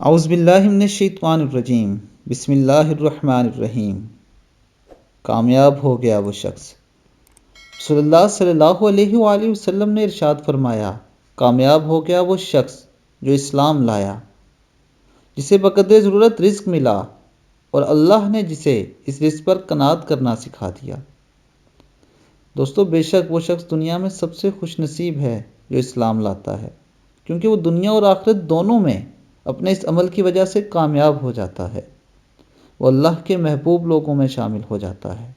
اعوذ باللہ من الشیطان الرجیم، بسم اللہ الرحمن الرحیم۔ کامیاب ہو گیا وہ شخص۔ رسول اللہ صلی اللہ علیہ وآلہ وسلم نے ارشاد فرمایا، کامیاب ہو گیا وہ شخص جو اسلام لایا، جسے بقدر ضرورت رزق ملا اور اللہ نے جسے اس رزق پر قناعت کرنا سکھا دیا۔ دوستو، بے شک وہ شخص دنیا میں سب سے خوش نصیب ہے جو اسلام لاتا ہے، کیونکہ وہ دنیا اور آخرت دونوں میں اپنے اس عمل کی وجہ سے کامیاب ہو جاتا ہے۔ وہ اللہ کے محبوب لوگوں میں شامل ہو جاتا ہے۔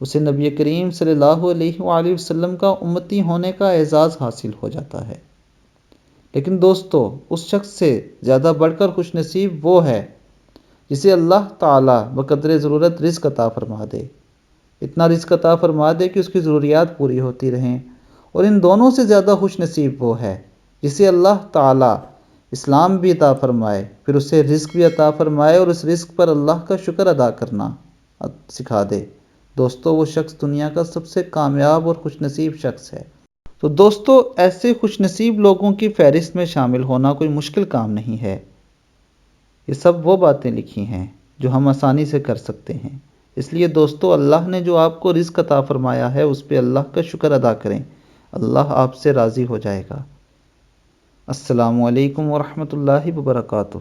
اسے نبی کریم صلی اللہ علیہ وآلہ وسلم کا امتی ہونے کا اعزاز حاصل ہو جاتا ہے۔ لیکن دوستو، اس شخص سے زیادہ بڑھ کر خوش نصیب وہ ہے جسے اللہ تعالیٰ بقدر ضرورت رزق عطا فرما دے، اتنا رزق عطا فرما دے کہ اس کی ضروریات پوری ہوتی رہیں۔ اور ان دونوں سے زیادہ خوش نصیب وہ ہے جسے اللہ تعالیٰ اسلام بھی عطا فرمائے، پھر اسے رزق بھی عطا فرمائے اور اس رزق پر اللہ کا شکر ادا کرنا سکھا دے۔ دوستو، وہ شخص دنیا کا سب سے کامیاب اور خوش نصیب شخص ہے۔ تو دوستو، ایسے خوش نصیب لوگوں کی فہرست میں شامل ہونا کوئی مشکل کام نہیں ہے۔ یہ سب وہ باتیں لکھی ہیں جو ہم آسانی سے کر سکتے ہیں۔ اس لیے دوستو، اللہ نے جو آپ کو رزق عطا فرمایا ہے اس پہ اللہ کا شکر ادا کریں، اللہ آپ سے راضی ہو جائے گا۔ السلام علیکم ورحمۃ اللہ وبرکاتہ۔